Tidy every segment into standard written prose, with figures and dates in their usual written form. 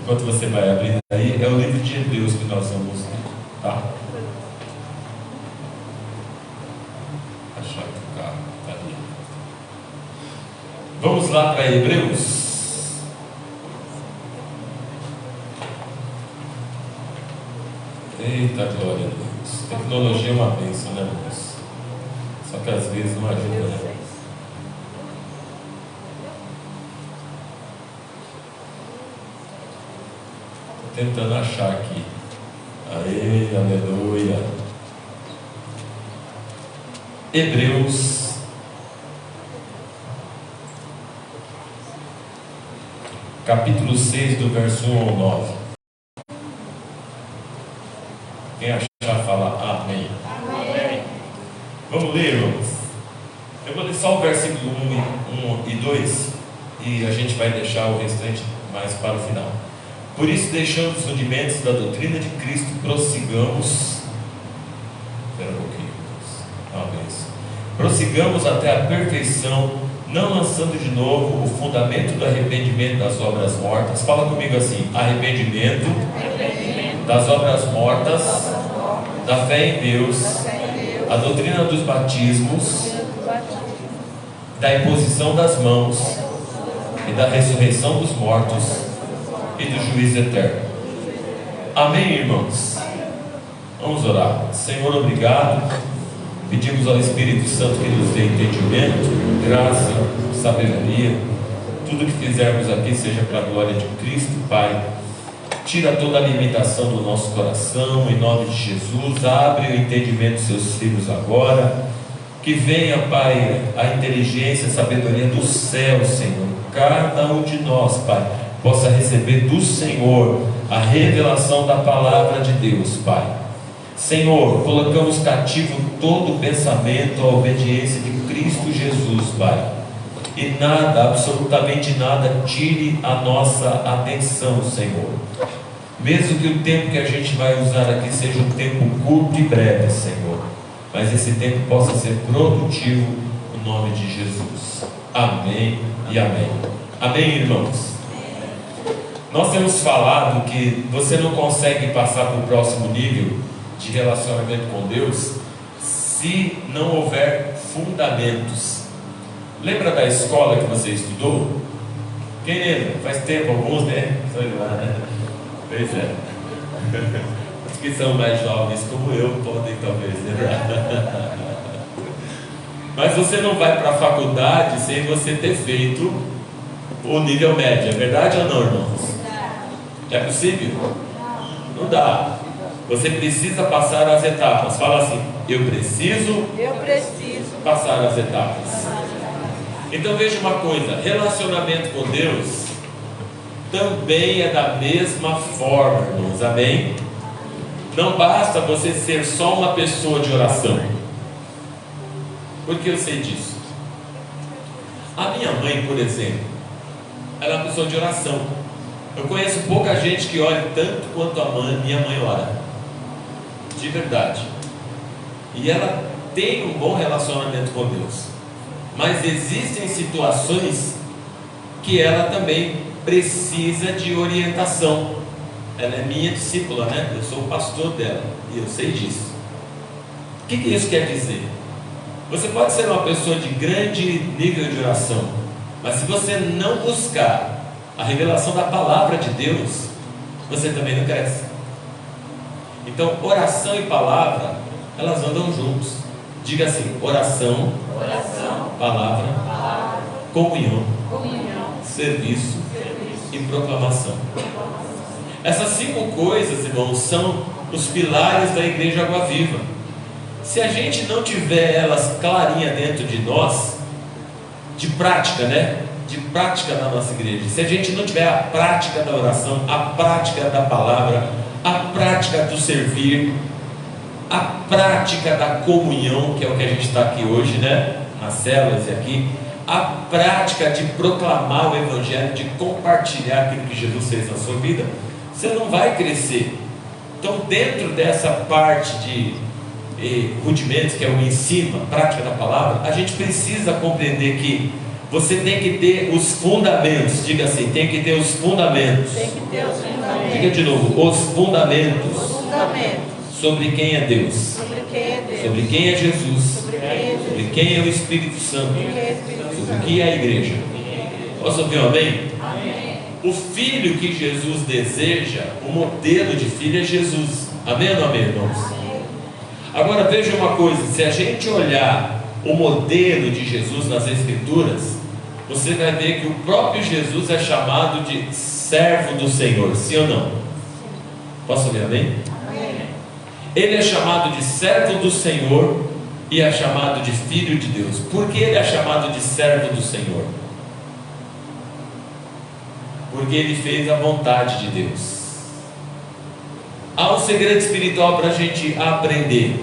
Enquanto você vai abrindo aí, é o livro de Hebreus que nós vamos ler, tá? Achar que o carro está ali. Vamos lá para Hebreus. Eita glória a Deus. Tecnologia é uma bênção, né, irmãos? Só que às vezes não ajuda, né? Estou tentando achar aqui. Aê, aleluia. Hebreus capítulo 6, do verso 1 ao 9. Quem achar, fala amém. Amém. Vamos ler, irmãos. Eu vou ler só o versículo 1 e 2 e a gente vai deixar o restante mais para o final. Por isso, deixando os rudimentos da doutrina de Cristo, prossigamos. Espera um pouquinho, irmãos. Prossigamos até a perfeição, não lançando de novo o fundamento do arrependimento das obras mortas. Fala comigo assim: arrependimento das obras mortas, da fé em Deus, a doutrina dos batismos, da imposição das mãos e da ressurreição dos mortos e do juízo eterno. Amém, irmãos? Vamos orar. Senhor, obrigado. Pedimos ao Espírito Santo que nos dê entendimento, graça, sabedoria. Tudo que fizermos aqui seja para a glória de Cristo, Pai. Tira toda a limitação do nosso coração, em nome de Jesus. Abre o entendimento dos seus filhos agora. Que venha, Pai, a inteligência, a sabedoria do céu, Senhor. Cada um de nós, Pai, possa receber do Senhor a revelação da palavra de Deus, Pai. Senhor, colocamos cativo todo o pensamento à obediência de Cristo Jesus, Pai. E nada, absolutamente nada, tire a nossa atenção, Senhor. Mesmo que o tempo que a gente vai usar aqui seja um tempo curto e breve, Senhor, mas esse tempo possa ser produtivo no nome de Jesus. Amém e amém. Amém, irmãos? Nós temos falado que você não consegue passar para o próximo nível de relacionamento com Deus se não houver fundamentos. Lembra da escola que você estudou? Quem lembra? Faz tempo, alguns, né? Pois é. Os que são mais jovens como eu podem talvez lembrar. Mas você não vai para a faculdade sem você ter feito o nível médio, é verdade ou não, irmãos? É possível? Não dá. Você precisa passar as etapas. Fala assim: eu preciso passar as etapas. Então veja uma coisa: relacionamento com Deus também é da mesma forma, irmãos. Amém? Não basta você ser só uma pessoa de oração. Por que eu sei disso? A minha mãe, por exemplo, ela é uma pessoa de oração. Eu conheço pouca gente que ora tanto quanto minha mãe ora. De verdade. E ela tem um bom relacionamento com Deus. Mas existem situações que ela também precisa de orientação. Ela é minha discípula, né? Eu sou o pastor dela e eu sei disso. O que isso quer dizer? Você pode ser uma pessoa de grande nível de oração, mas se você não buscar a revelação da palavra de Deus, você também não cresce. Então, oração e palavra, elas andam juntos. Diga assim: oração, palavra, comunhão, serviço e proclamação. Essas 5 coisas, irmãos, são os pilares da Igreja Água Viva. Se a gente não tiver elas clarinhas dentro de nós, de prática, né? De prática na nossa igreja, se a gente não tiver a prática da oração, a prática da palavra, a prática do servir, a prática da comunhão, que é o que a gente está aqui hoje, né? Nas células e aqui, a prática de proclamar o Evangelho, de compartilhar aquilo que Jesus fez na sua vida, você não vai crescer. Então, dentro dessa parte de rudimentos, que é o ensino, a prática da palavra, a gente precisa compreender que Você tem que ter os fundamentos. Diga assim, tem que ter os fundamentos. Tem que ter os fundamentos. Diga de novo, os fundamentos. Os fundamentos. Sobre quem é Deus. Sobre quem é Deus. Sobre quem é Jesus. Sobre quem é Jesus. Sobre quem é o Espírito Santo. Quem é o Espírito Sobre Santo. o que é a igreja. Posso ouvir um amém? Amém. O filho que Jesus deseja, o modelo de filho é Jesus. Amém ou não amém, irmãos? Agora veja uma coisa, se a gente olhar o modelo de Jesus nas Escrituras, você vai ver que o próprio Jesus é chamado de servo do Senhor, sim ou não? Posso ouvir amém? Amém. Ele é chamado de servo do Senhor e é chamado de filho de Deus. Por que ele é chamado de servo do Senhor? Porque ele fez a vontade de Deus. Há um segredo espiritual para a gente aprender.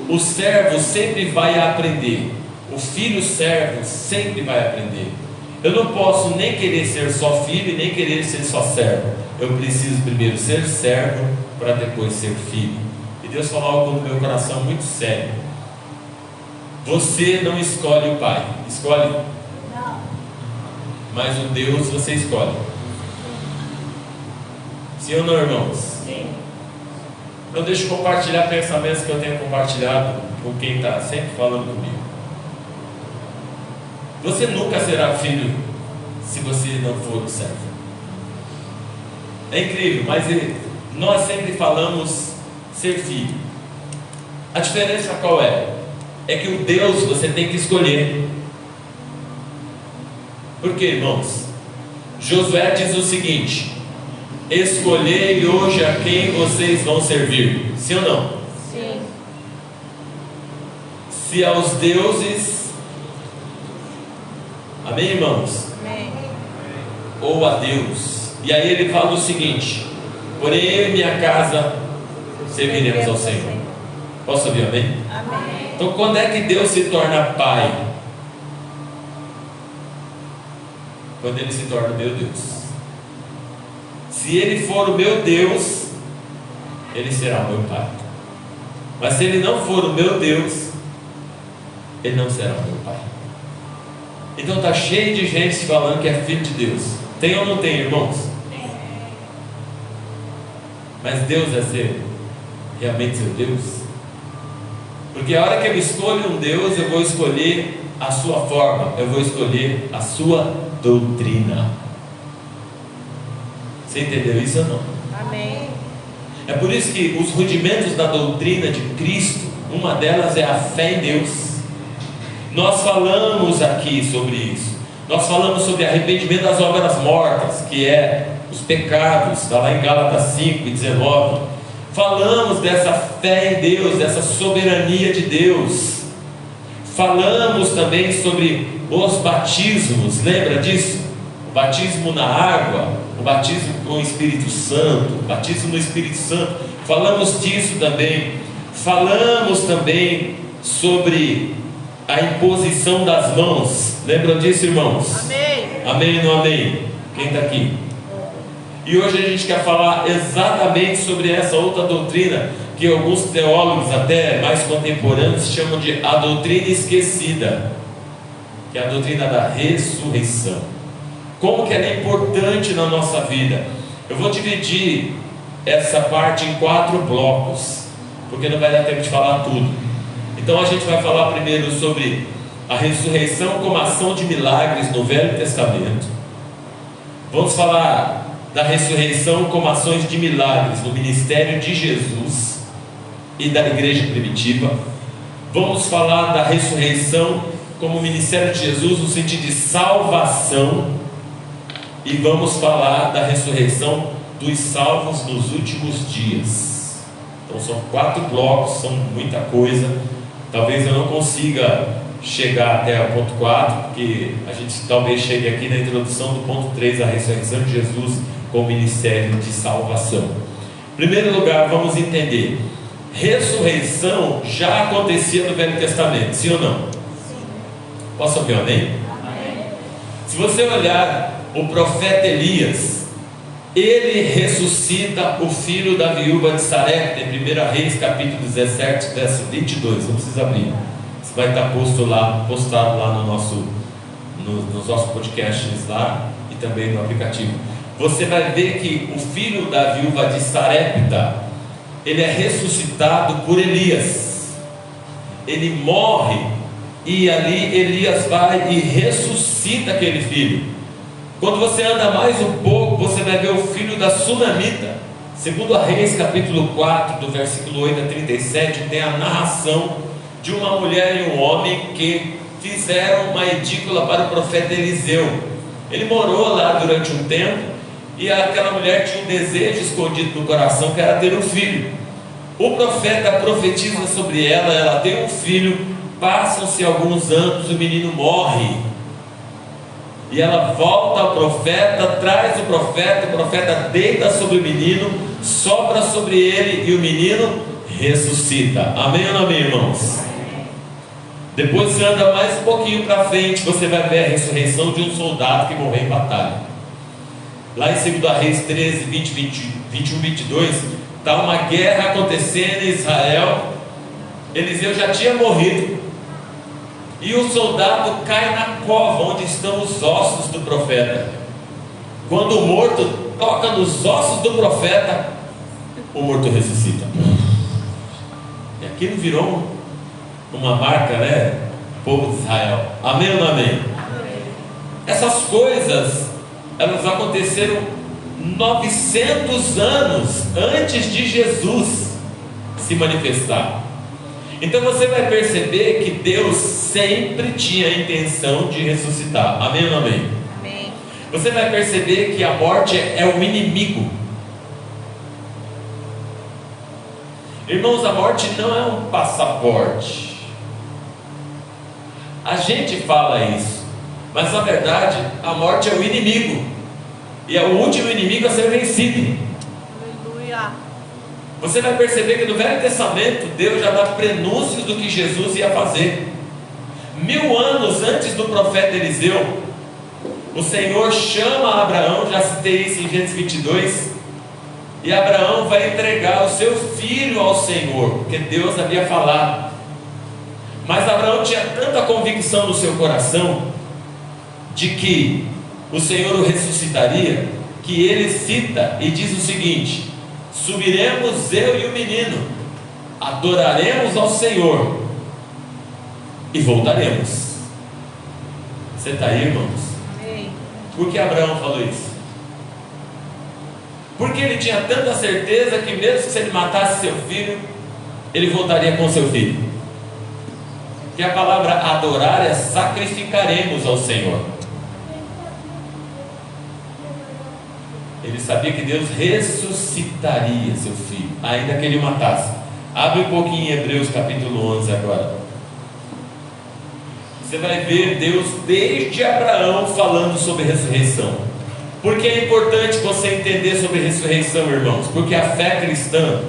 O servo sempre vai aprender. O filho servo sempre vai aprender. Eu não posso nem querer ser só filho e nem querer ser só servo. Eu preciso primeiro ser servo para depois ser filho. E Deus falou algo no meu coração muito sério. Você não escolhe o pai. Escolhe? Não. Mas o Deus você escolhe. Sim ou não, irmãos? Sim. Então deixa eu compartilhar pensamentos que eu tenho compartilhado com quem está sempre falando comigo. Você nunca será filho se você não for o servo. É incrível, mas nós sempre falamos ser filho. A diferença qual é? É que o Deus você tem que escolher. Por quê, irmãos? Josué diz o seguinte: escolhei hoje a quem vocês vão servir. Sim ou não? Sim. Se aos deuses, amém, irmãos? Amém. Ou a Deus. E aí ele fala o seguinte: porém eu e minha casa serviremos ao Senhor. Posso ouvir amém? Amém. Então quando é que Deus se torna pai? Quando ele se torna meu Deus. Se ele for o meu Deus, ele será o meu pai. Mas se ele não for o meu Deus, ele não será o meu pai. Então está cheio de gente falando que é filho de Deus. Tem ou não tem, irmãos? Mas Deus é realmente seu Deus? Porque a hora que eu escolho um Deus, eu vou escolher a sua forma, eu vou escolher a sua doutrina. Você entendeu isso ou não? Amém. É por isso que os rudimentos da doutrina de Cristo, uma delas é a fé em Deus. Nós falamos aqui sobre isso. Nós falamos sobre arrependimento das obras mortas, que é os pecados, está lá em Gálatas 5:19. Falamos dessa fé em Deus, dessa soberania de Deus. Falamos também sobre os batismos, lembra disso? O batismo na água, o batismo com o Espírito Santo, o batismo no Espírito Santo. Falamos disso também. Falamos também sobre a imposição das mãos. Lembram disso, irmãos? Amém. Amém ou não amém? Quem está aqui? E hoje a gente quer falar exatamente sobre essa outra doutrina que alguns teólogos, até mais contemporâneos, chamam de a doutrina esquecida, que é a doutrina da ressurreição. Como que ela é importante na nossa vida? Eu vou dividir essa parte em 4 blocos, porque não vai dar tempo de falar tudo. Então a gente vai falar primeiro sobre a ressurreição como ação de milagres no Velho Testamento. Vamos falar da ressurreição como ações de milagres no ministério de Jesus e da igreja primitiva. Vamos falar da ressurreição como ministério de Jesus no sentido de salvação. E vamos falar da ressurreição dos salvos nos últimos dias. Então são 4 blocos, são muita coisa. Talvez eu não consiga chegar até o ponto 4, porque a gente talvez chegue aqui na introdução do ponto 3, a ressurreição de Jesus com o ministério de salvação. Em primeiro lugar, vamos entender: ressurreição já acontecia no Velho Testamento, sim ou não? Sim. Posso ouvir um amém? Amém. Se você olhar o profeta Elias, ele ressuscita o filho da viúva de Sarepta, em 1 Reis capítulo 17, verso 22. Não precisa abrir, isso vai estar postado lá no nos nossos podcasts lá e também no aplicativo. Você vai ver que o filho da viúva de Sarepta, ele é ressuscitado por Elias. Ele morre e ali Elias vai e ressuscita aquele filho. Quando você anda mais um pouco, você vai ver o filho da Sunamita. Segundo a Reis, capítulo 4, do versículo 8 a 37, tem a narração de uma mulher e um homem que fizeram uma edícula para o profeta Eliseu. Ele morou lá durante um tempo e aquela mulher tinha um desejo escondido no coração, que era ter um filho. O profeta profetiza sobre ela, ela tem um filho, passam-se alguns anos, o menino morre. E ela volta ao profeta, traz o profeta deita sobre o menino, sopra sobre ele e o menino ressuscita. Amém ou não amém, irmãos? Depois você anda mais um pouquinho para frente, você vai ver a ressurreição de um soldado que morreu em batalha. Lá em 2 Reis 13, 21, 22, está uma guerra acontecendo em Israel. Eliseu já tinha morrido. E o soldado cai na cova onde estão os ossos do profeta. Quando o morto toca nos ossos do profeta, o morto ressuscita. E aquilo virou uma marca, né? O povo de Israel. Amém ou não amém? Amém. Essas coisas, elas aconteceram 900 anos antes de Jesus se manifestar. Então você vai perceber que Deus sempre tinha a intenção de ressuscitar. Amém ou não amém? Amém. Você vai perceber que a morte é o inimigo. Irmãos, a morte não é um passaporte. A gente fala isso, mas na verdade a morte é o inimigo. E é o último inimigo a ser vencido. Aleluia. Você vai perceber que no Velho Testamento Deus já dá prenúncios do que Jesus ia fazer. 1000 anos antes do profeta Eliseu, o Senhor chama Abraão, já citei isso em Gênesis 22, e Abraão vai entregar o seu filho ao Senhor, porque Deus havia falado. Mas Abraão tinha tanta convicção no seu coração de que o Senhor o ressuscitaria, que ele cita e diz o seguinte: subiremos eu e o menino, adoraremos ao Senhor e voltaremos. Você está aí, irmãos? Amém. Por que Abraão falou isso? Porque ele tinha tanta certeza que mesmo se ele matasse seu filho, ele voltaria com seu filho. Que a palavra adorar é sacrificaremos ao Senhor. Ele sabia que Deus ressuscitaria seu filho, ainda que ele o matasse. Abre um pouquinho em Hebreus capítulo 11 agora. Você vai ver Deus desde Abraão falando sobre ressurreição. Por que é importante você entender sobre ressurreição, irmãos? Porque a fé cristã,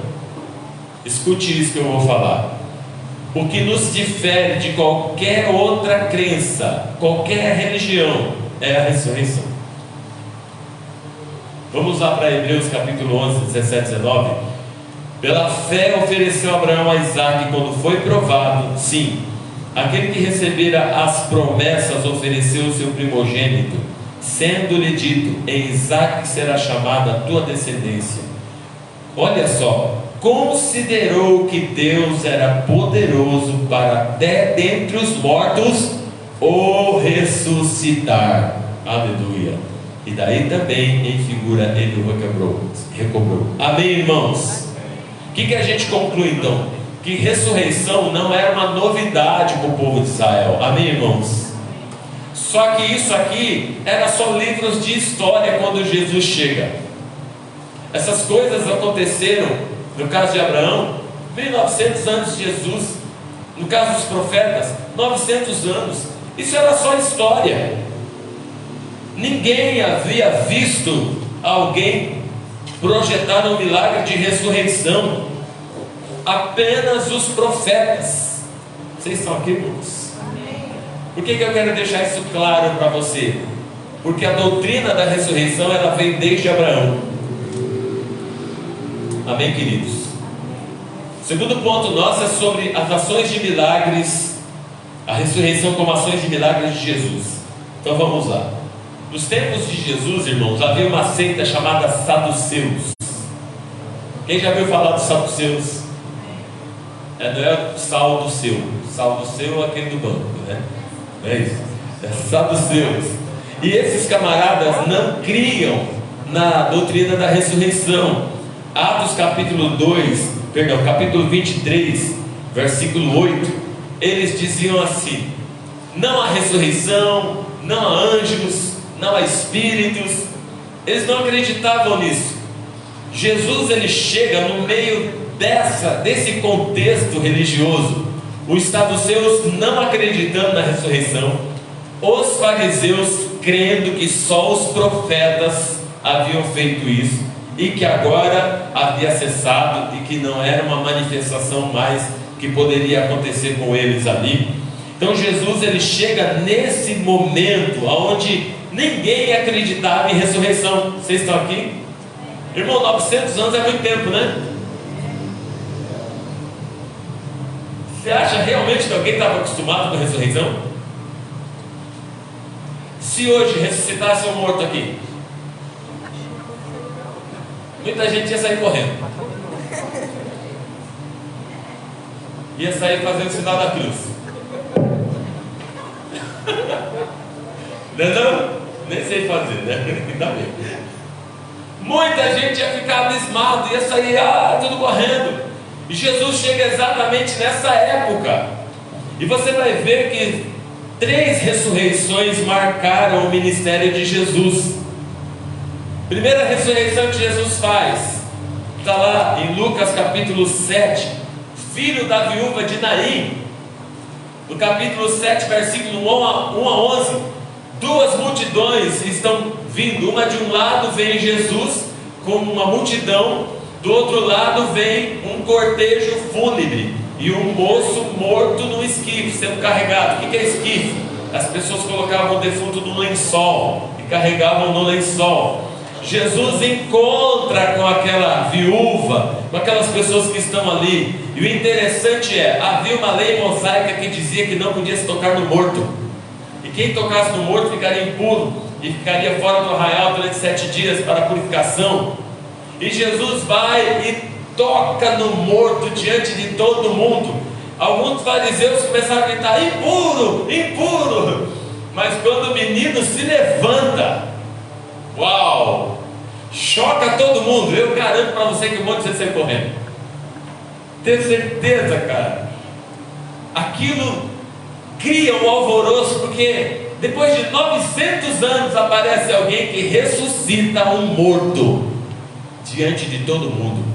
escute isso que eu vou falar, o que nos difere de qualquer outra crença, qualquer religião, é a ressurreição. Vamos lá para Hebreus capítulo 11, 17 e 19. Pela fé ofereceu Abraão a Isaque quando foi provado. Sim, aquele que recebera as promessas ofereceu o seu primogênito, sendo-lhe dito: em Isaque será chamada a tua descendência. Olha só, considerou que Deus era poderoso para até dentre os mortos o ressuscitar. Aleluia. E daí também em figura ele o recobrou. Amém, irmãos? O que a gente conclui então? Que ressurreição não era uma novidade para o povo de Israel. Amém, irmãos? Só que isso aqui era só livros de história quando Jesus chega. Essas coisas aconteceram no caso de Abraão 1900 antes de Jesus. No caso dos profetas, 900 anos. Isso era só história. Ninguém havia visto alguém projetar um milagre de ressurreição. Apenas os profetas. Vocês estão aqui, irmãos? Por que eu quero deixar isso claro para você? Porque a doutrina da ressurreição, ela vem desde Abraão. Amém, queridos? O segundo ponto nosso é sobre as ações de milagres, a ressurreição como ações de milagres de Jesus. Então vamos lá. Nos tempos de Jesus, irmãos, havia uma seita chamada Saduceus. Quem já ouviu falar dos saduceus? Não é o sal do seu. Sal do seu é aquele do banco, né? Não é isso? É saduceus. E esses camaradas não criam na doutrina da ressurreição. Atos capítulo 23, versículo 8. Eles diziam assim: não há ressurreição, não há anjos, não há espíritos. Eles não acreditavam nisso. Jesus, ele chega no meio desse contexto religioso. Os saduceus não acreditando na ressurreição, os fariseus crendo que só os profetas haviam feito isso e que agora havia cessado e que não era uma manifestação mais que poderia acontecer com eles ali. Então Jesus, ele chega nesse momento onde ninguém acreditava em ressurreição. Vocês estão aqui? Irmão, 900 anos é muito tempo, né? Você acha realmente que alguém estava acostumado com a ressurreição? Se hoje ressuscitasse um morto aqui, muita gente ia sair correndo, ia sair fazendo o sinal da cruz. Não? Nem sei fazer, né? Ainda bem. Muita gente ia ficar abismado, ia sair tudo correndo. E Jesus chega exatamente nessa época. E você vai ver que 3 ressurreições marcaram o ministério de Jesus. Primeira ressurreição que Jesus faz está lá em Lucas capítulo 7, filho da viúva de Naim. No capítulo 7, versículo 1 a 11, 2 multidões estão vindo. Uma de um lado vem Jesus com uma multidão, do outro lado vem um cortejo fúnebre e um moço morto no esquife, sendo carregado. O que é esquife? As pessoas colocavam o defunto no lençol e carregavam no lençol. Jesus encontra com aquela viúva, com aquelas pessoas que estão ali. E o interessante havia uma lei mosaica que dizia que não podia se tocar no morto. E quem tocasse no morto ficaria impuro e ficaria fora do arraial durante 7 dias para a purificação. E Jesus vai e toca no morto diante de todo mundo. Alguns fariseus começaram a gritar: impuro, impuro. Mas quando o menino se levanta, uau, choca todo mundo. Eu garanto para você que um monte de gente saiu correndo. Tenho certeza, cara. Aquilo cria um alvoroço, porque depois de 900 anos aparece alguém que ressuscita um morto diante de todo mundo.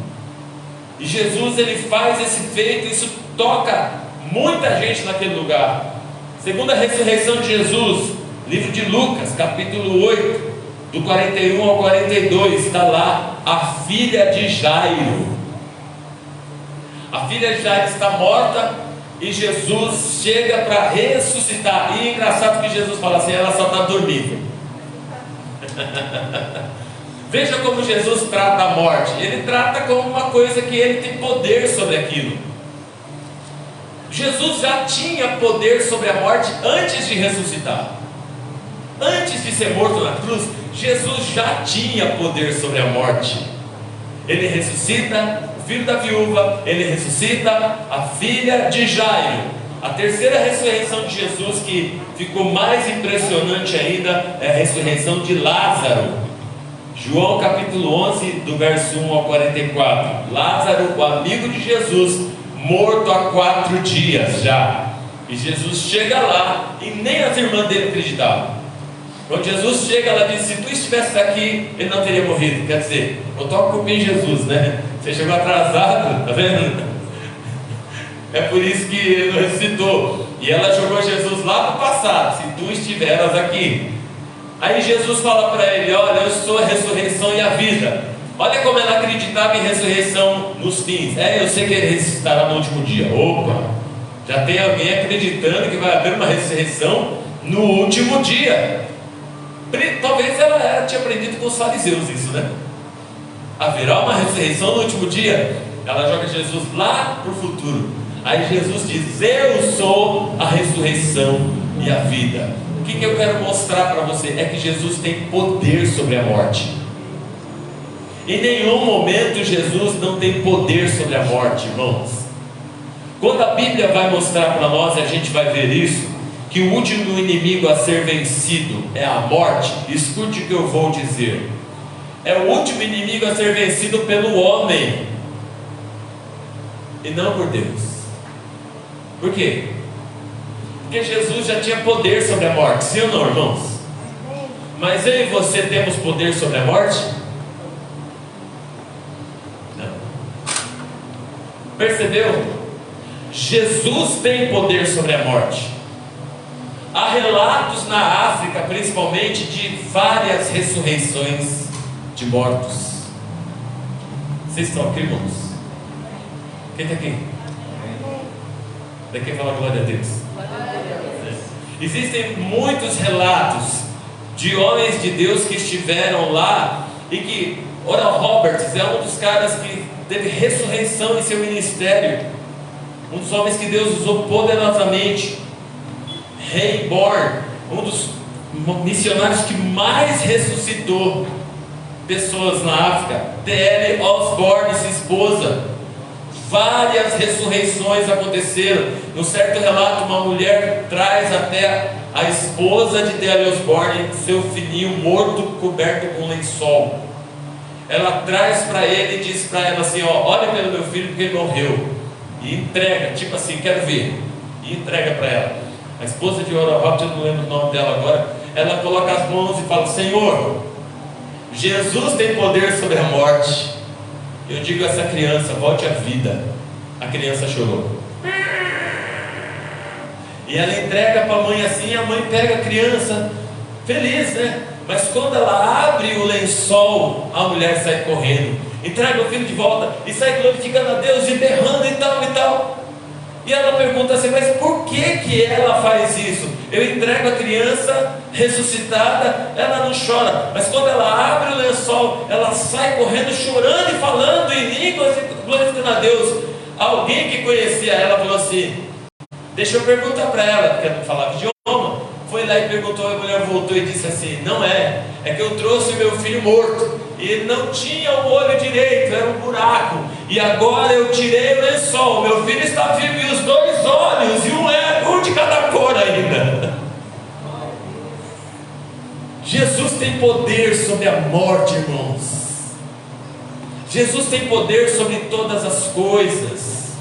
E Jesus, ele faz esse feito. Isso toca muita gente naquele lugar. Segunda ressurreição de Jesus, livro de Lucas, capítulo 8, do 41 ao 42, está lá a filha de Jairo. A filha de Jairo está morta e Jesus chega para ressuscitar. E é engraçado que Jesus fala assim: ela só está dormindo. Veja como Jesus trata a morte. Ele trata como uma coisa que ele tem poder sobre aquilo. Jesus já tinha poder sobre a morte antes de ressuscitar. Antes de ser morto na cruz, Jesus já tinha poder sobre a morte. Ele ressuscita o filho da viúva, ele ressuscita a filha de Jairo. A terceira ressurreição de Jesus, que ficou mais impressionante ainda, é a ressurreição de Lázaro. João capítulo 11, do verso 1 ao 44. Lázaro, o amigo de Jesus, morto há 4 dias já. E Jesus chega lá e nem as irmãs dele acreditavam. Quando Jesus chega, ela diz: se tu estivesse aqui, ele não teria morrido. Quer dizer, botou a culpa em Jesus, né? Você chegou atrasado, tá vendo? É por isso que ele não ressuscitou. E ela jogou Jesus lá no passado: se tu estiveras aqui. Aí Jesus fala para ele: olha, eu sou a ressurreição e a vida. Olha como ela acreditava em ressurreição nos fins. Eu sei que ele ressuscitará no último dia. Opa, já tem alguém acreditando que vai haver uma ressurreição no último dia. Talvez ela tinha aprendido com os fariseus isso, né? Haverá uma ressurreição no último dia. Ela joga Jesus lá para o futuro. Aí Jesus diz: eu sou a ressurreição e a vida. que eu quero mostrar para você? É que Jesus tem poder sobre a morte. Em nenhum momento Jesus não tem poder sobre a morte, irmãos. Quando a Bíblia vai mostrar para nós, e a gente vai ver isso, que o último inimigo a ser vencido é a morte, escute o que eu vou dizer. É o último inimigo a ser vencido pelo homem e não por Deus. Por quê? Porque Jesus já tinha poder sobre a morte, sim ou não, irmãos? Mas eu e você temos poder sobre a morte? Não. Percebeu? Jesus tem poder sobre a morte. Há relatos na África, principalmente, de várias ressurreições de mortos. Vocês estão aqui, irmãos? Quem está aqui? Daqui fala glória a Deus. Existem muitos relatos de homens de Deus que estiveram lá e que Oral Roberts é um dos caras que teve ressurreição em seu ministério, um dos homens que Deus usou poderosamente. Ray Born, um dos missionários que mais ressuscitou pessoas na África. T.L. Osborne e sua esposa, várias ressurreições aconteceram. No certo relato, uma mulher traz até a esposa de T.L. Osborne seu filhinho morto, coberto com lençol. Ela traz para ele e diz para ela assim: ó, olha pelo meu filho porque ele morreu, e entrega, tipo assim, quero ver, e entrega para ela. A esposa de Oral Roberts, eu não lembro o nome dela agora, ela coloca as mãos e fala: Senhor, Jesus tem poder sobre a morte. Eu digo a essa criança: volte à vida. A criança chorou. E ela entrega para a mãe assim, a mãe pega a criança, feliz, né? Mas quando ela abre o lençol, a mulher sai correndo, entrega o filho de volta e sai glorificando a Deus e berrando e tal e tal. E ela pergunta assim: mas por que ela faz isso? Eu entrego a criança ressuscitada, ela não chora, mas quando ela abre o lençol, ela sai correndo, chorando e falando em línguas e glorificando a Deus. Alguém que conhecia ela falou assim: deixa eu perguntar para ela, porque ela não falava idioma. Foi lá e perguntou, a mulher voltou e disse assim: não é que eu trouxe meu filho morto, e ele não tinha o olho direito, era um buraco, e agora eu tirei o lençol, meu filho está vivo e os dois olhos, e um de cada cor ainda. Jesus tem poder sobre a morte, irmãos. Jesus tem poder sobre todas as coisas.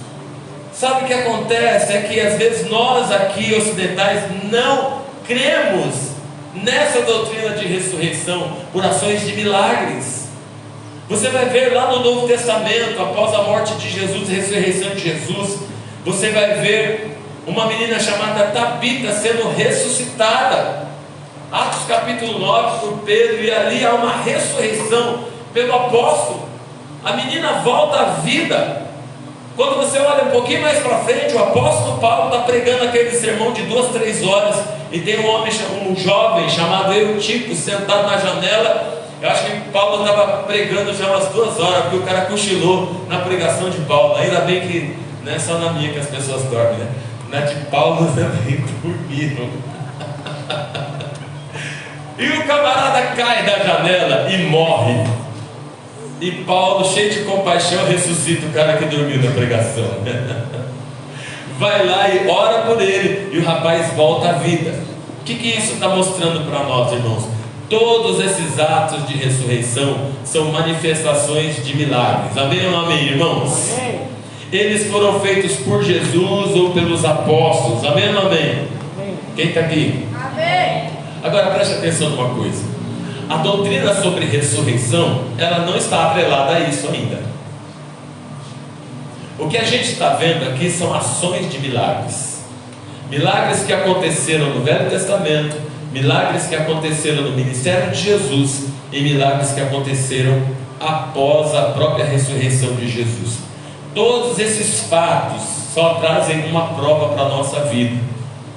Sabe o que acontece? É que às vezes nós aqui ocidentais não cremos nessa doutrina de ressurreição por ações de milagres. Você vai ver lá no Novo Testamento, após a morte de Jesus, a ressurreição de Jesus, você vai ver uma menina chamada Tabita sendo ressuscitada. Atos capítulo 9 por Pedro, e ali há uma ressurreição pelo apóstolo. A menina volta à vida. Quando você olha um pouquinho mais para frente, o apóstolo Paulo está pregando aquele sermão de 2-3 horas, e tem um jovem chamado Eutico sentado na janela. Eu acho que Paulo estava pregando já umas 2 horas, porque o cara cochilou na pregação de Paulo. Ainda bem que não é só na minha que as pessoas dormem, né? Na de Paulo também dormiram. E o camarada cai da janela e morre. E Paulo, cheio de compaixão, ressuscita o cara que dormiu na pregação. Vai lá e ora por ele, e o rapaz volta à vida. O que isso está mostrando para nós, irmãos? Todos esses atos de ressurreição são manifestações de milagres. Amém ou não amém, irmãos? Amém. Eles foram feitos por Jesus ou pelos apóstolos. Amém ou não amém? Amém. Quem está aqui? Amém. Agora preste atenção numa coisa. A doutrina sobre ressurreição, ela não está atrelada a isso ainda. O que a gente está vendo aqui são ações de milagres. Milagres que aconteceram no Velho Testamento, milagres que aconteceram no ministério de Jesus, e milagres que aconteceram após a própria ressurreição de Jesus. Todos esses fatos só trazem uma prova para a nossa vida.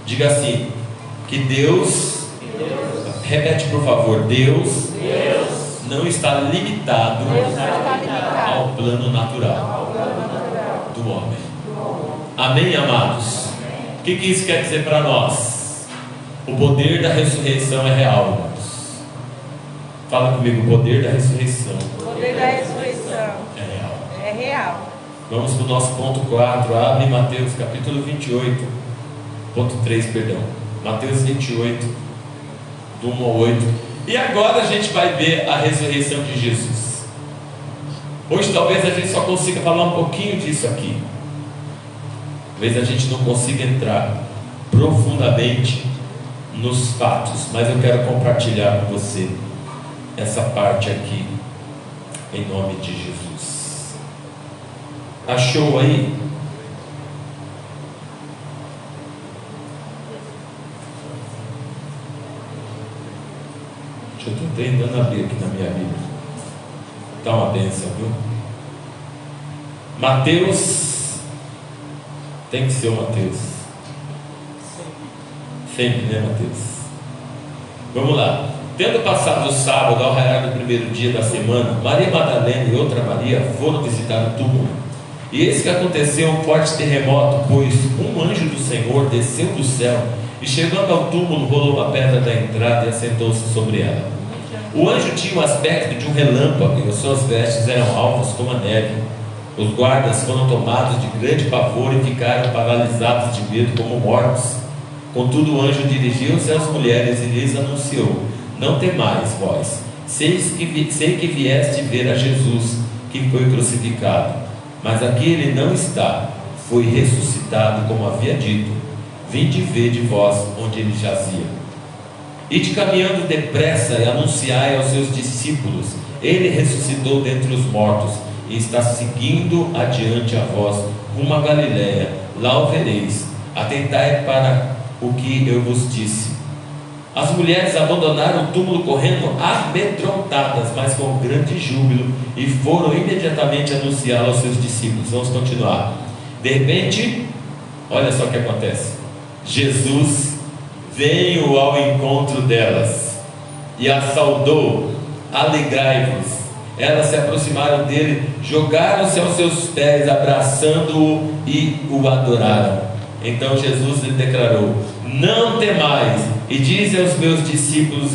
Diga assim: que Deus, repete por favor, Deus não está limitado ao plano natural do homem. Amém, amados? O que isso quer dizer para nós? O poder da ressurreição é real, irmãos. Fala comigo, o poder da ressurreição. O poder da ressurreição É real. é real. Vamos para o nosso ponto 4. Abre Mateus capítulo 28, ponto 3, perdão. Mateus 28, do 1 ao 8. E agora a gente vai ver a ressurreição de Jesus. Hoje talvez a gente só consiga falar um pouquinho disso aqui. Talvez a gente não consiga entrar profundamente nos fatos, mas eu quero compartilhar com você essa parte aqui, em nome de Jesus. Achou aí? Eu estou tentando abrir aqui na minha Bíblia. Está uma bênção, viu? Mateus, tem que ser o Mateus. Sempre, né, Mateus? Vamos lá. Tendo passado o sábado, ao raiar do primeiro dia da semana, Maria Madalena e outra Maria foram visitar o túmulo. E eis que aconteceu um forte terremoto, pois um anjo do Senhor desceu do céu e, chegando ao túmulo, rolou a pedra da entrada e assentou-se sobre ela. O anjo tinha o aspecto de um relâmpago e as suas vestes eram alvas como a neve. Os guardas foram tomados de grande pavor e ficaram paralisados de medo como mortos. Contudo, o anjo dirigiu-se às mulheres e lhes anunciou: não temais, vós, sei que vieste ver a Jesus, que foi crucificado, mas aqui ele não está, foi ressuscitado, como havia dito. Vinde ver de vós onde ele jazia. Ide caminhando depressa e anunciai aos seus discípulos: ele ressuscitou dentre os mortos e está seguindo adiante a vós rumo a Galiléia, lá o vereis. Atentai para o que eu vos disse. As mulheres abandonaram o túmulo correndo amedrontadas, mas com grande júbilo, e foram imediatamente anunciá-lo aos seus discípulos. Vamos continuar. De repente, olha só o que acontece. Jesus veio ao encontro delas e as saudou: alegrai-vos. Elas se aproximaram dele, jogaram-se aos seus pés, abraçando-o e o adoraram. Então Jesus lhe declarou: não temais, e dize aos meus discípulos,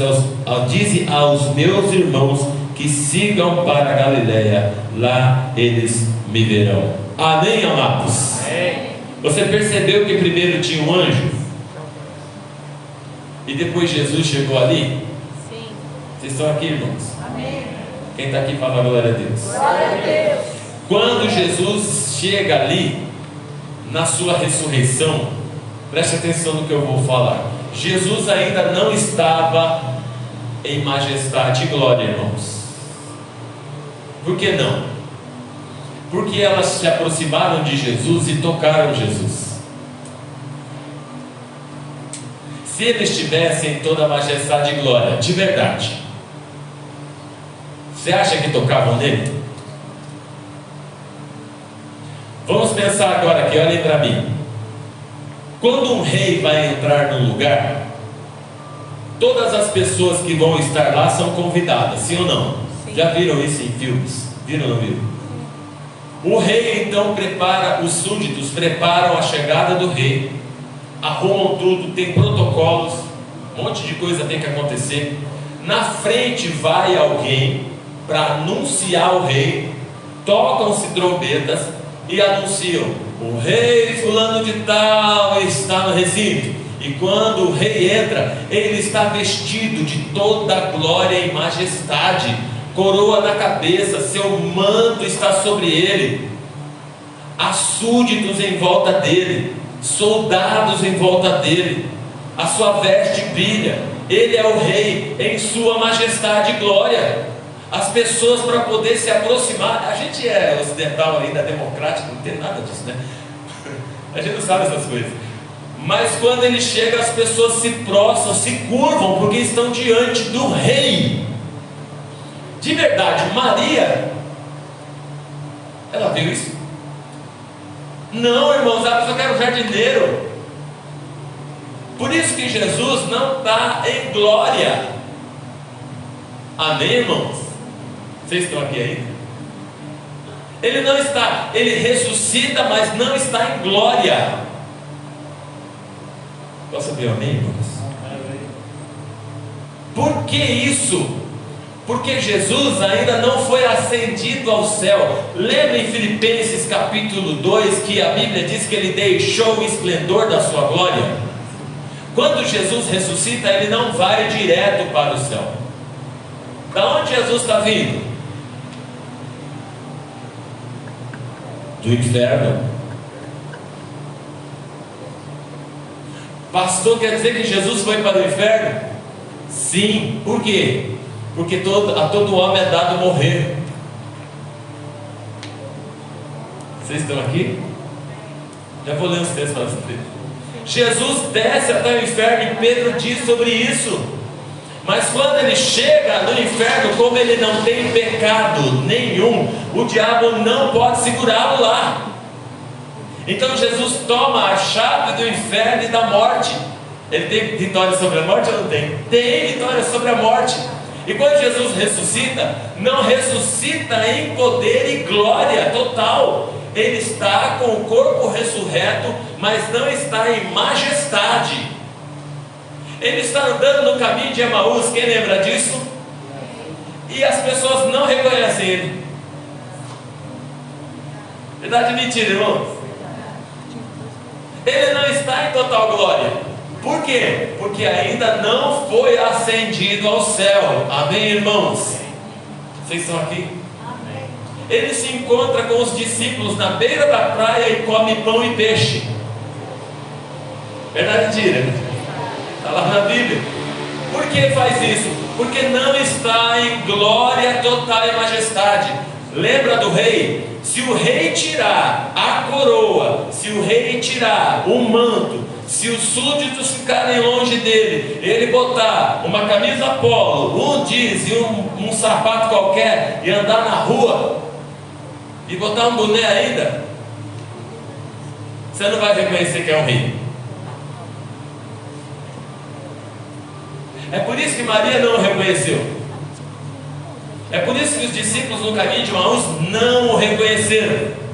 dize aos meus irmãos que sigam para a Galiléia, lá eles me verão. Amém, amados? Amém. Você percebeu que primeiro tinha um anjo e depois Jesus chegou ali? Sim. Vocês estão aqui, irmãos? Amém. Quem está aqui fala glória a Deus. Glória a Deus. Quando Jesus chega ali, na sua ressurreição, preste atenção no que eu vou falar. Jesus ainda não estava em majestade e glória, irmãos. Por que não? Porque elas se aproximaram de Jesus e tocaram Jesus. Se ele estivesse em toda a majestade e glória, de verdade, você acha que tocavam nele? Vamos pensar agora aqui, olhem para mim. Quando um rei vai entrar num lugar, todas as pessoas que vão estar lá são convidadas, sim ou não? Sim. Já viram isso em filmes? Viram ou não viram? Sim. O rei então prepara, os súditos preparam a chegada do rei, arrumam tudo, tem protocolos, um monte de coisa tem que acontecer. Na frente vai alguém para anunciar o rei, tocam-se trombetas e anunciam: o rei fulano de tal está no recinto. E quando o rei entra, ele está vestido de toda a glória e majestade, coroa na cabeça, seu manto está sobre ele, há súditos em volta dele, soldados em volta dele, a sua veste brilha, ele é o rei em sua majestade e glória. As pessoas, para poder se aproximar, a gente é ocidental ainda, democrático, não tem nada disso, né? A gente não sabe essas coisas. Mas quando ele chega, as pessoas se prostram, se curvam, porque estão diante do rei. De verdade, Maria, ela viu isso? Não, irmãos, ela só quer um jardineiro. Por isso que Jesus não está em glória. Amém, irmãos? Vocês estão aqui ainda? Ele não está, ele ressuscita, mas não está em glória. Posso ouvir amém, irmãos? Por que isso? Porque Jesus ainda não foi ascendido ao céu. Lembra em Filipenses capítulo 2 que a Bíblia diz que Ele deixou o esplendor da sua glória? Quando Jesus ressuscita, Ele não vai direto para o céu. Da onde Jesus está vindo? Do inferno. Pastor, quer dizer que Jesus foi para o inferno? Sim. Por quê? Porque a todo homem é dado morrer. Vocês estão aqui? Já vou ler os textos para vocês. Jesus desce até o inferno e Pedro diz sobre isso. Mas quando ele chega no inferno, como ele não tem pecado nenhum, o diabo não pode segurá-lo lá. Então Jesus toma a chave do inferno e da morte. Ele tem vitória sobre a morte ou não tem? Tem vitória sobre a morte. E quando Jesus ressuscita, não ressuscita em poder e glória total. Ele está com o corpo ressurreto, mas não está em majestade. Ele está andando no caminho de Emaús, quem lembra disso? E as pessoas não reconhecem ele. Verdade ou mentira, irmãos? Ele não está em total glória. Por quê? Porque ainda não foi ascendido ao céu. Amém, irmãos? Vocês estão aqui? Amém. Ele se encontra com os discípulos na beira da praia e come pão e peixe. Verdade ou mentira? Está lá na Bíblia. Por que faz isso? Porque não está em glória total e majestade. Lembra do rei? Se o rei tirar a coroa, se o rei tirar o manto, se os súditos ficarem longe dele, ele botar uma camisa polo, um jeans e um sapato qualquer e andar na rua e botar um boné ainda, você não vai reconhecer que é um rei. É por isso que Maria não o reconheceu. É por isso que os discípulos no caminho de Emaús não o reconheceram.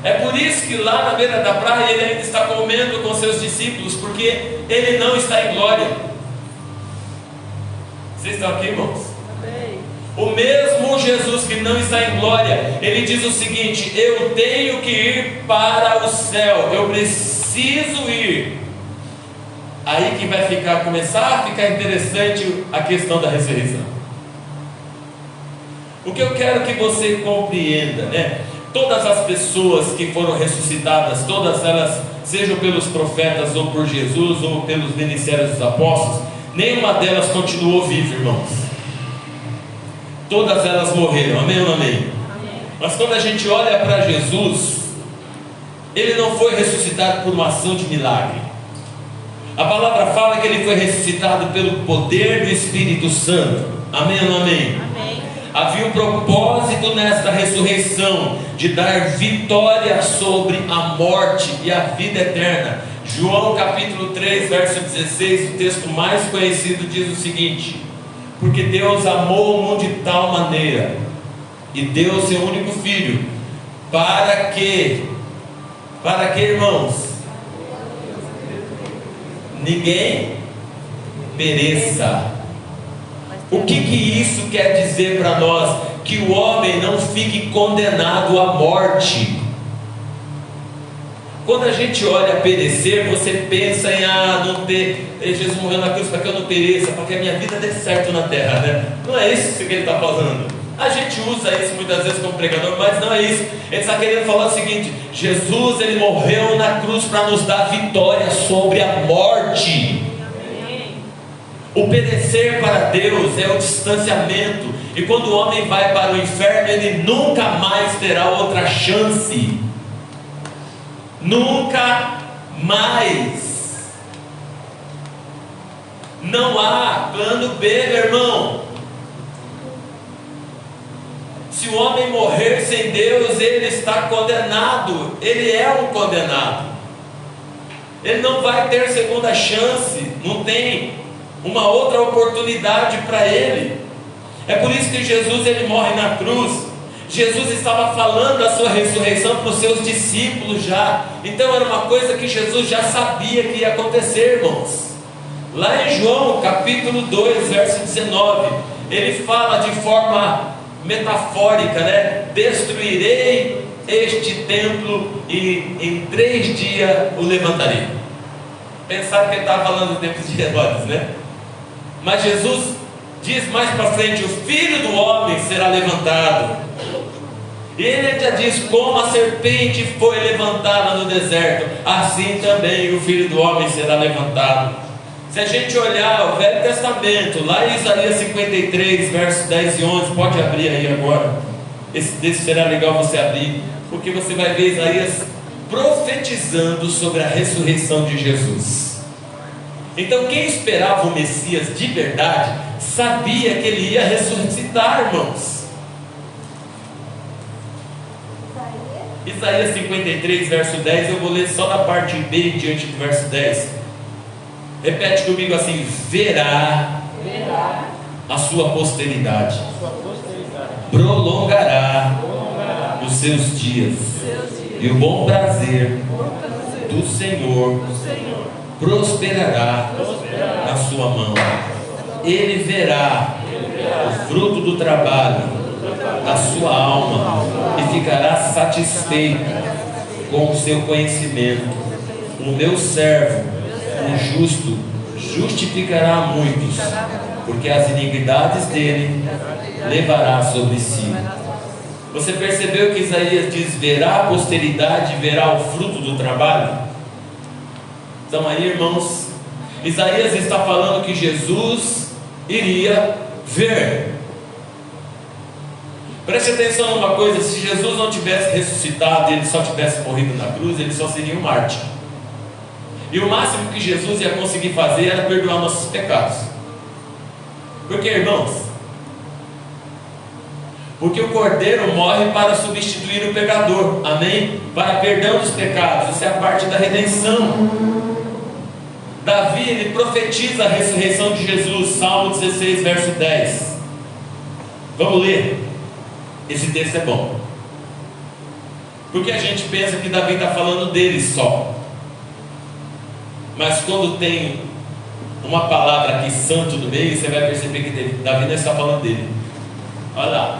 É por isso que lá na beira da praia ele ainda está comendo com seus discípulos, porque ele não está em glória. Vocês estão aqui, irmãos? Amém. O mesmo Jesus que não está em glória, ele diz o seguinte: eu tenho que ir para o céu, eu preciso ir. Aí que vai começar a ficar interessante a questão da ressurreição. O que eu quero que você compreenda, né? Todas as pessoas que foram ressuscitadas, todas elas, sejam pelos profetas ou por Jesus ou pelos ministérios dos apóstolos, nenhuma delas continuou viva, irmãos. Todas elas morreram, amém ou não amém? Amém. Mas quando a gente olha para Jesus, ele não foi ressuscitado por uma ação de milagre. A palavra fala que ele foi ressuscitado pelo poder do Espírito Santo, amém ou não amém? Amém. Havia um propósito nesta ressurreição, de dar vitória sobre a morte e a vida eterna. João capítulo 3, verso 16, o texto mais conhecido, diz o seguinte: porque Deus amou o mundo de tal maneira, e deu o seu único Filho, para que, irmãos, ninguém pereça. O que isso quer dizer para nós? Que o homem não fique condenado à morte. Quando a gente olha perecer, você pensa em não ter, Jesus morreu na cruz para que eu não pereça, para que a minha vida dê certo na terra, né? Não é isso que ele está falando. A gente usa isso muitas vezes como pregador, mas não é isso. Ele está querendo falar o seguinte: Jesus, ele morreu na cruz para nos dar vitória sobre a morte. O perecer para Deus é o distanciamento. E quando o homem vai para o inferno, ele nunca mais terá outra chance. Nunca mais. Não há plano B, meu irmão. Se o homem morrer sem Deus, ele está condenado. Ele é um condenado. Ele não vai ter segunda chance. Não tem uma outra oportunidade para ele. É por isso que Jesus, ele morre na cruz. Jesus estava falando da sua ressurreição para os seus discípulos já. Então era uma coisa que Jesus já sabia que ia acontecer, irmãos. Lá em João capítulo 2, verso 19, ele fala de forma metafórica, né? Destruirei este templo e em 3 dias o levantarei. Pensaram que ele estava falando do tempo de Herodes, né? Mas Jesus diz mais para frente: o Filho do Homem será levantado. E ele já diz: como a serpente foi levantada no deserto, assim também o Filho do Homem será levantado. Se a gente olhar o Velho Testamento, lá em Isaías 53, versos 10 e 11, pode abrir aí agora. Esse será legal você abrir, porque você vai ver Isaías profetizando sobre a ressurreição de Jesus. Então quem esperava o Messias de verdade, sabia que ele ia ressuscitar, irmãos. Isaías 53, verso 10, eu vou ler só da parte B diante do verso 10. Repete comigo assim: verá a sua posteridade, prolongará os seus dias, e o bom prazer do Senhor prosperará na sua mão. Ele verá o fruto do trabalho da sua alma e ficará satisfeito com o seu conhecimento. O meu servo, o justo, justificará muitos, porque as iniquidades dele levará sobre si. Você percebeu que Isaías diz: verá a posteridade, verá o fruto do trabalho? Então aí, irmãos, Isaías está falando que Jesus iria ver. Preste atenção numa coisa: se Jesus não tivesse ressuscitado e ele só tivesse morrido na cruz, ele só seria um mártir. E o máximo que Jesus ia conseguir fazer era perdoar nossos pecados. Por quê, irmãos? Porque o Cordeiro morre para substituir o pecador, amém? Para perdão dos pecados. Isso é a parte da redenção. Davi, ele profetiza a ressurreição de Jesus, Salmo 16, verso 10. Vamos ler. Esse texto é bom, porque a gente pensa que Davi está falando dele só. Mas quando tem uma palavra aqui, santo, no meio, você vai perceber que Davi não está falando dele. Olha lá: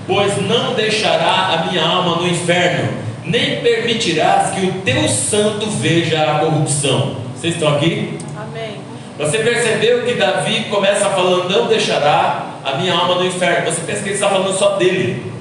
pois não deixará a minha alma no inferno, nem permitirás que o teu santo veja a corrupção. Vocês estão aqui? Amém. Você percebeu que Davi começa falando: não deixará a minha alma no inferno. Você pensa que ele está falando só dele.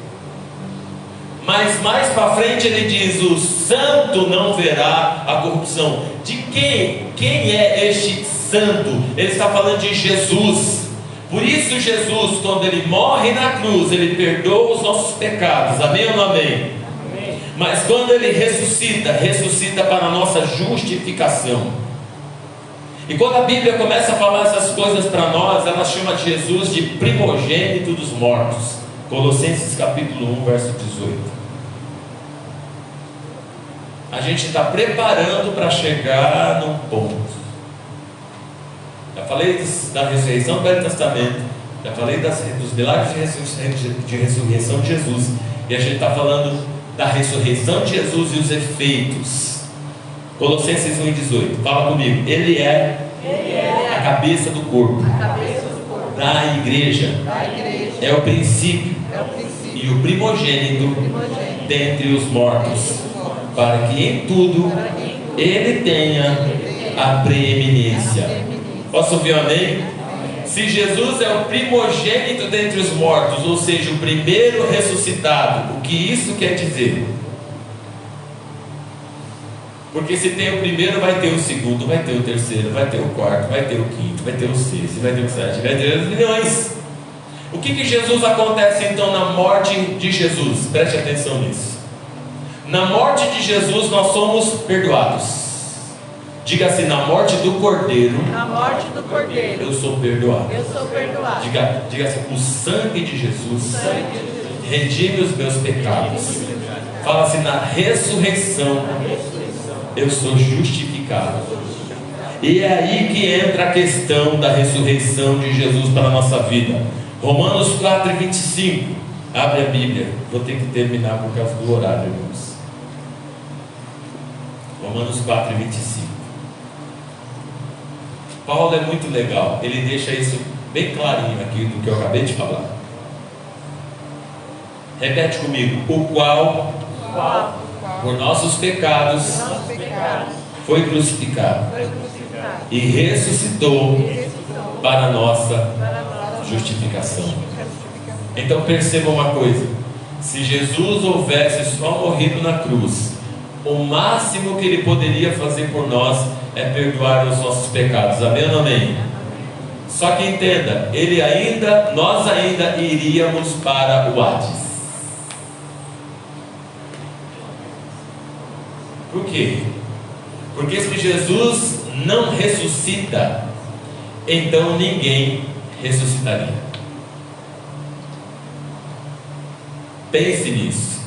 Mas mais para frente ele diz: o santo não verá a corrupção. De quem? Quem é este santo? Ele está falando de Jesus. Por isso Jesus, quando ele morre na cruz, ele perdoa os nossos pecados. Amém ou não amém? Amém. Mas quando ele ressuscita, ressuscita para a nossa justificação. E quando a Bíblia começa a falar essas coisas para nós, ela chama Jesus de primogênito dos mortos. Colossenses capítulo 1, verso 18. A gente está preparando para chegar num ponto. Já falei da ressurreição do Velho Testamento, já falei dos milagres de ressurreição de Jesus, e a gente está falando da ressurreição de Jesus e os efeitos. Colossenses 1,18, fala comigo. Ele é a cabeça do corpo, da igreja. É o princípio e o primogênito dentre os mortos, para que em tudo ele tenha a preeminência. Posso ouvir um amém? Se Jesus é o primogênito dentre os mortos, ou seja, o primeiro ressuscitado, o que isso quer dizer? Porque se tem o primeiro, vai ter o segundo, vai ter o terceiro, vai ter o quarto, vai ter o quinto, vai ter o sexto, vai ter o sétimo, vai ter os milhões. O que Jesus acontece então na morte de Jesus? Preste atenção nisso. Na morte de Jesus nós somos perdoados. Diga assim: na morte do Cordeiro, Na morte do Cordeiro, eu sou perdoado. eu sou perdoado. Diga assim: o sangue de Jesus redime os meus pecados. Fala assim: na ressurreição eu sou justificado. E é aí que entra a questão da ressurreição de Jesus para a nossa vida. Romanos 4,25. Abre a Bíblia. Vou ter que terminar por causa do horário, irmãos. Romanos 4,25. Paulo é muito legal, ele deixa isso bem clarinho aqui do que eu acabei de falar. Repete comigo: o qual por nossos pecados foi crucificado e ressuscitou para a nossa justificação. Então perceba uma coisa: se Jesus houvesse só morrido na cruz, o máximo que Ele poderia fazer por nós é perdoar os nossos pecados. Amém ou não amém? Só que entenda, nós ainda iríamos para o Hades. Por quê? Porque se Jesus não ressuscita, então ninguém ressuscitaria. Pense nisso.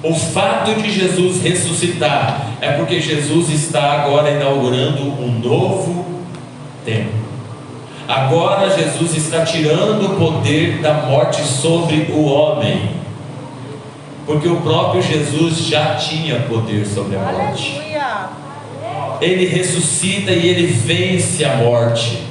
O fato de Jesus ressuscitar é porque Jesus está agora inaugurando um novo tempo. Agora Jesus está tirando o poder da morte sobre o homem, porque o próprio Jesus já tinha poder sobre a morte. Aleluia. Ele ressuscita e ele vence a morte.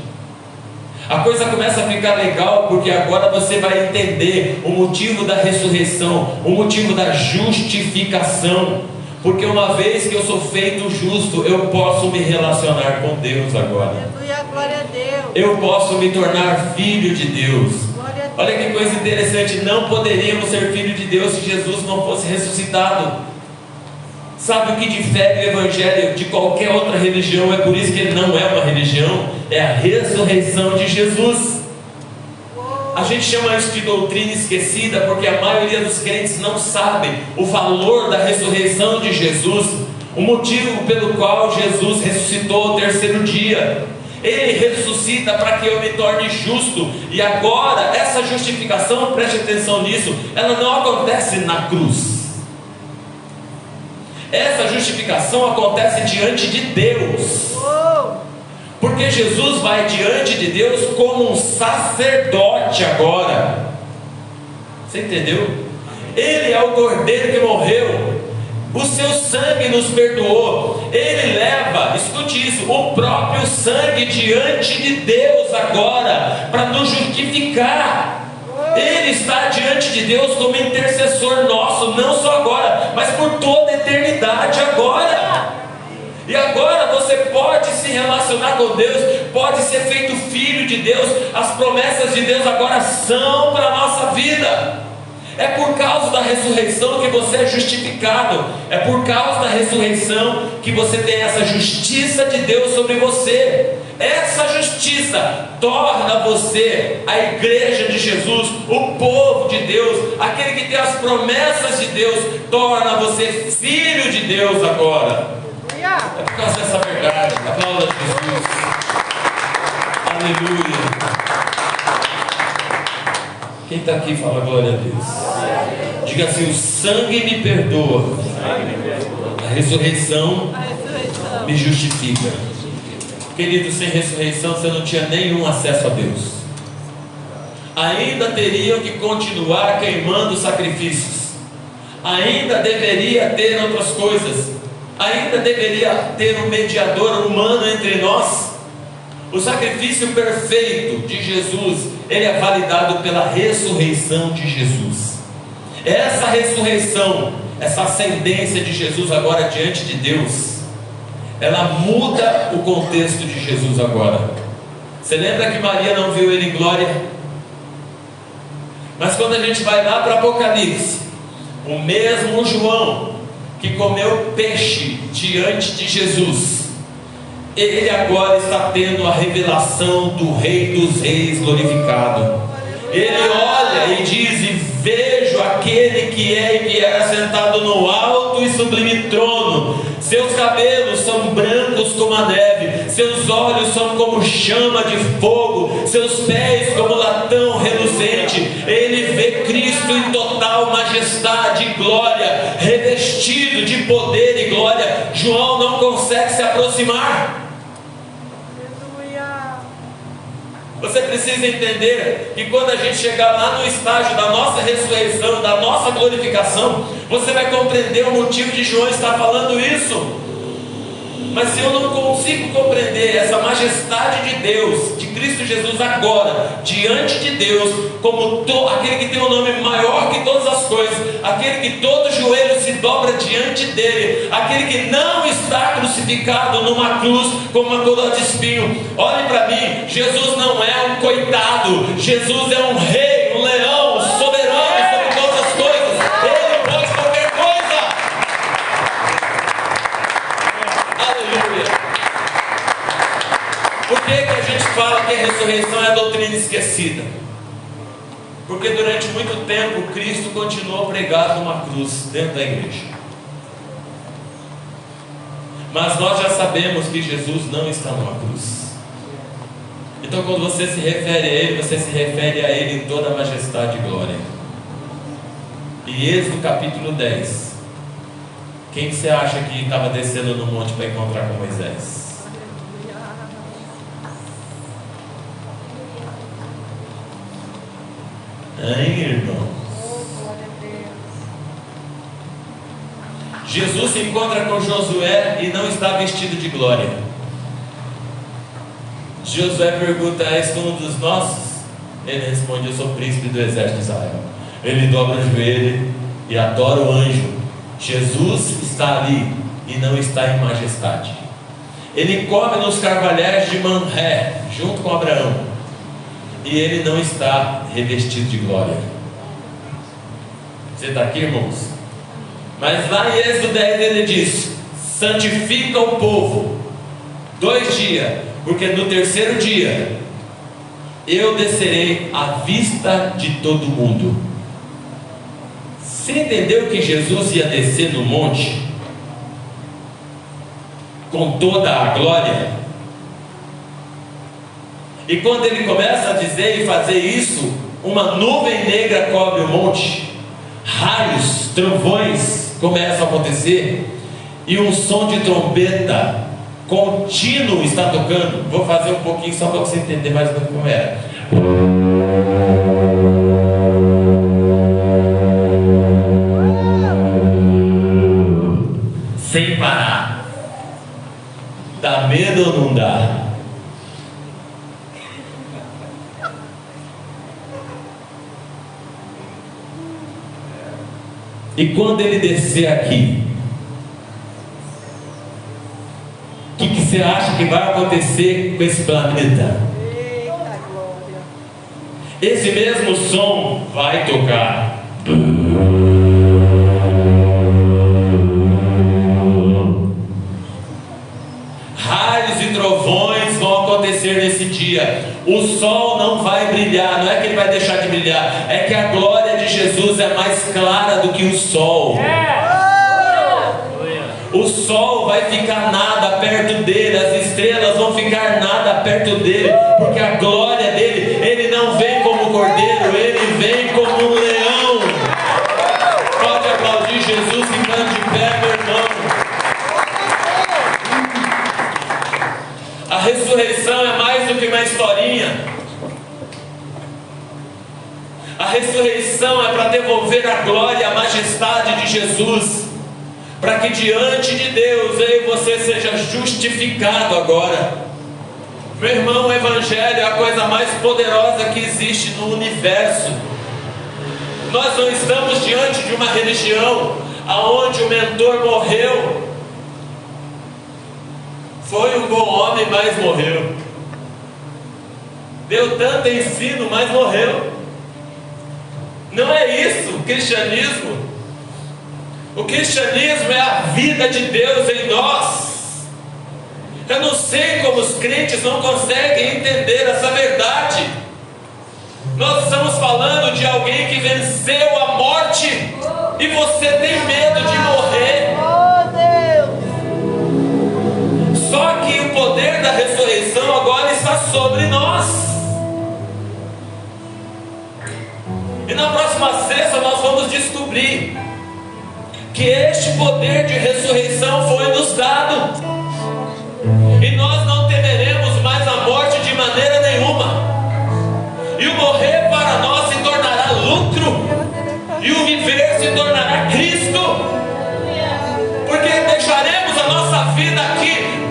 A coisa começa a ficar legal, porque agora você vai entender o motivo da ressurreição, o motivo da justificação. Porque uma vez que eu sou feito justo, eu posso me relacionar com Deus agora. Aleluia, glória a Deus. Eu posso me tornar filho de Deus. Glória a Deus. Olha que coisa interessante, não poderíamos ser filho de Deus se Jesus não fosse ressuscitado. Sabe o que difere o Evangelho de qualquer outra religião? É por isso que ele não é uma religião, é a ressurreição de Jesus. A gente chama isso de doutrina esquecida, porque a maioria dos crentes não sabe o valor da ressurreição de Jesus, o motivo pelo qual Jesus ressuscitou ao terceiro dia. Ele ressuscita para que eu me torne justo. E agora, essa justificação, preste atenção nisso, ela não acontece na cruz. Essa justificação acontece diante de Deus. Porque Jesus vai diante de Deus como um sacerdote agora. Você entendeu? Ele é o cordeiro que morreu. O seu sangue nos perdoou. Ele leva, escute isso, o próprio sangue diante de Deus agora, para nos justificar. Ele está diante de Deus como intercessor nosso, não só agora, mas por toda a eternidade agora. E agora você pode se relacionar com Deus, pode ser feito filho de Deus. As promessas de Deus agora são para a nossa vida. É por causa da ressurreição que você é justificado. É por causa da ressurreição que você tem essa justiça de Deus sobre você. Essa justiça torna você a igreja de Jesus, o povo de Deus, aquele que tem as promessas de Deus, torna você filho de Deus agora. É por causa dessa verdade. Aplauda Jesus. Aleluia. Quem está aqui fala glória a Deus. Diga assim: o sangue me perdoa, a ressurreição me justifica. Querido, sem ressurreição você não tinha nenhum acesso a Deus. Ainda teriam que continuar queimando sacrifícios. Ainda deveria ter outras coisas. Ainda deveria ter um mediador humano entre nós. O sacrifício perfeito de Jesus, ele é validado pela ressurreição de Jesus. Essa ressurreição, essa ascendência de Jesus agora diante de Deus, ela muda o contexto de Jesus agora. Você lembra que Maria não viu ele em glória? Mas quando a gente vai lá para Apocalipse, o mesmo João que comeu peixe diante de Jesus, ele agora está tendo a revelação do Rei dos Reis glorificado. Ele olha e diz: e vejo aquele que é e que era sentado no alto e sublime trono. Seus cabelos são brancos como a neve, seus olhos são como chama de fogo, seus pés como latão reluzente. Ele vê Cristo em total majestade e glória, revestido de poder e glória. João não consegue se aproximar. Você precisa entender que quando a gente chegar lá no estágio da nossa ressurreição, da nossa glorificação, você vai compreender o motivo de João estar falando isso. Mas se eu não consigo compreender essa majestade de Deus, de Cristo Jesus agora, diante de Deus, como aquele que tem um nome maior que todas as coisas, aquele que todo joelho se dobra diante dele, aquele que não está crucificado numa cruz com uma coroa de espinho. Olhem para mim, Jesus não é um coitado, Jesus é um rei, um leão, soberano sobre todas as coisas. Ele pode qualquer coisa. Aleluia. Por que a gente fala que a ressurreição é a doutrina esquecida? Porque durante muito tempo Cristo continuou pregado numa cruz dentro da igreja. Mas nós já sabemos que Jesus não está numa cruz. Então quando você se refere a Ele, você se refere a Ele em toda a majestade e glória. E Êxodo capítulo 10. Quem você acha que estava descendo no monte para encontrar com Moisés? Hein, irmão? Jesus se encontra com Josué e não está vestido de glória. Josué pergunta: és tu um dos nossos? Ele responde: eu sou príncipe do exército de Israel. Ele dobra o joelho e adora o anjo. Jesus está ali e não está em majestade. Ele come nos carvalhais de Manré junto com Abraão, e ele não está revestido de glória. Você está aqui, irmãos? Mas lá em Êxodo 10 ele diz: santifica o povo 2 dias, porque no terceiro dia eu descerei à vista de todo mundo. Você entendeu que Jesus ia descer no monte com toda a glória? E quando ele começa a dizer e fazer isso, uma nuvem negra cobre o monte, raios, trovões começam a acontecer, e um som de trombeta contínuo está tocando. Vou fazer um pouquinho só para você entender mais ou menos como era. Sem parar. Dá medo ou não dá? E quando ele descer aqui, o que você acha que vai acontecer com esse planeta? Eita glória. Esse mesmo som vai tocar. Raios e trovões vão acontecer nesse dia. O sol não vai brilhar. Não é que ele vai deixar de brilhar, é que a glória de Jesus é mais clara do que o sol. O sol vai ficar nada perto dele, as estrelas vão ficar nada perto dele, porque a glória dele, ele não vem como cordeiro, ele vem como um leão. Pode aplaudir Jesus ficando de pé, meu irmão. A ressurreição é mais do que uma historinha. A ressurreição é para devolver a glória e a majestade de Jesus, para que diante de Deus eu e você seja justificado agora. Meu irmão, o Evangelho é a coisa mais poderosa que existe no universo. Nós não estamos diante de uma religião aonde o mentor morreu, foi um bom homem, mas morreu, deu tanto ensino, mas morreu. Não é isso o cristianismo. O cristianismo é a vida de Deus em nós. Eu não sei como os crentes não conseguem entender essa verdade. Nós estamos falando de alguém que venceu a morte, e você tem medo de morrer. Oh Deus! Só que o poder da ressurreição agora está sobre nós. E na próxima sexta nós vamos descobrir que este poder de ressurreição foi nos dado, e nós não temeremos mais a morte de maneira nenhuma, e o morrer para nós se tornará lucro, e o viver se tornará Cristo, porque deixaremos a nossa vida aqui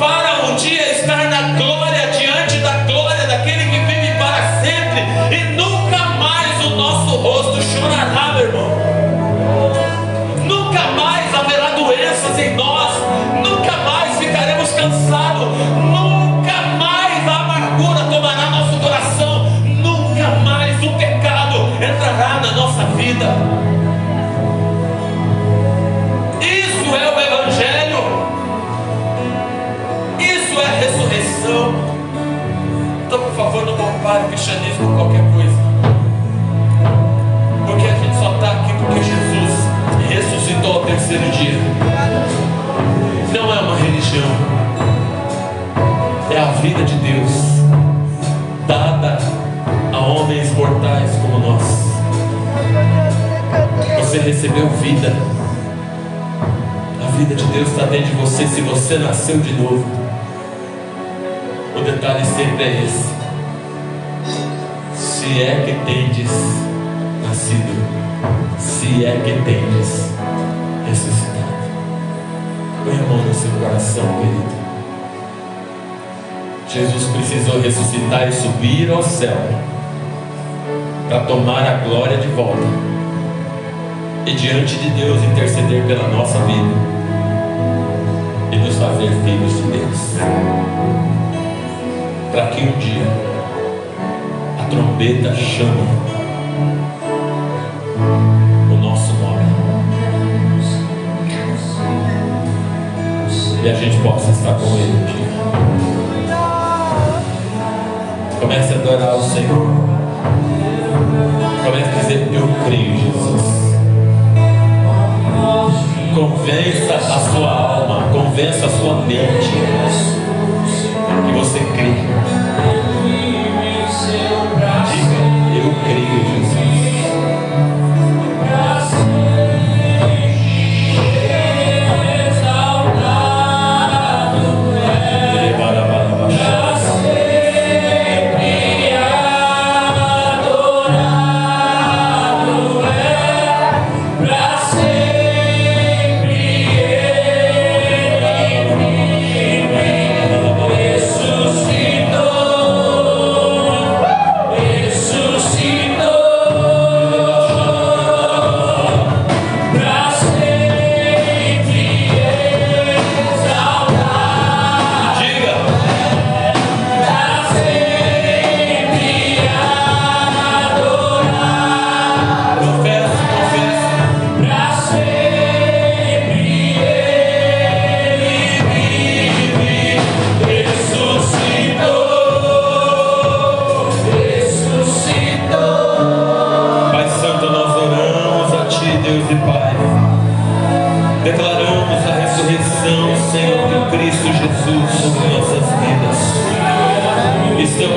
terceiro dia. Não é uma religião, é a vida de Deus dada a homens mortais como nós. Você recebeu vida. A vida de Deus está dentro de você se você nasceu de novo. O detalhe sempre é esse: se é que tendes nascido, se é que tendes ressuscitado. Põe a mão no seu coração, querido. Jesus precisou ressuscitar e subir ao céu para tomar a glória de volta e diante de Deus interceder pela nossa vida e nos fazer filhos de Deus, para que um dia a trombeta chame o nosso nome e a gente possa estar com Ele um dia. Comece a adorar o Senhor. Comece a dizer: eu creio em Jesus. Convença a sua alma, convença a sua mente que você crê. Diga: eu creio em Jesus.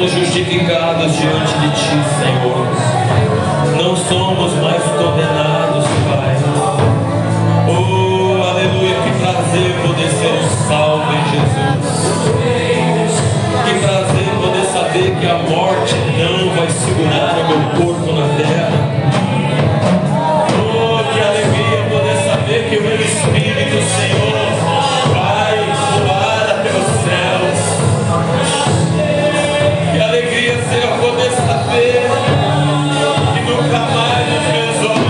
Justificados diante de Ti, Senhor. Não somos mais condenados, Pai. Oh, aleluia, que prazer poder ser salvo em Jesus. Que prazer poder saber que a morte não vai segurar o meu corpo na terra. Oh, que alegria poder saber que o meu Espírito, Senhor, vai voar até os céus. Que alegria, Senhor, poder saber que nunca mais os meus olhos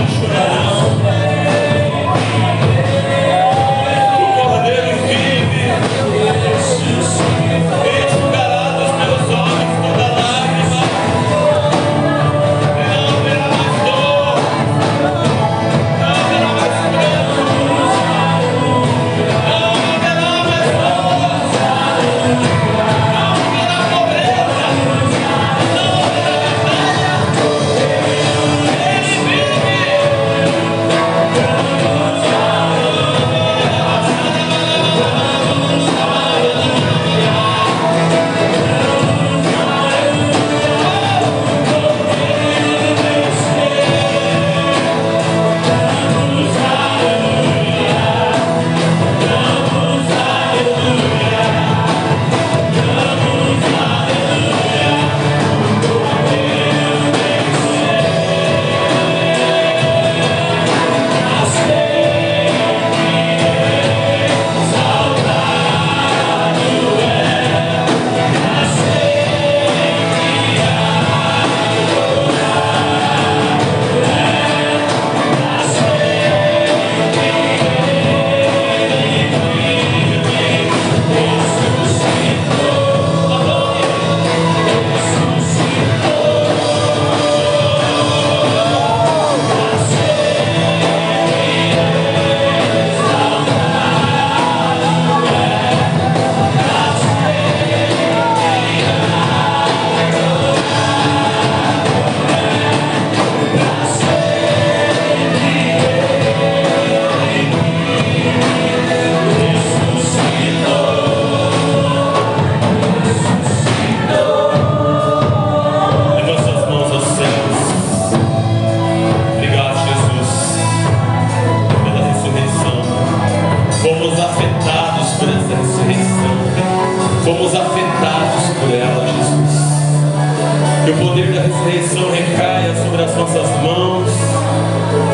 ressurreição recaia sobre as nossas mãos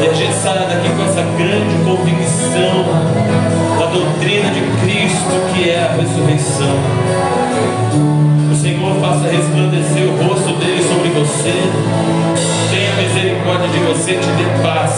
e a gente saia daqui com essa grande convicção da doutrina de Cristo, que é a ressurreição. O Senhor faça resplandecer o rosto dele sobre você, tenha misericórdia de você, te dê paz.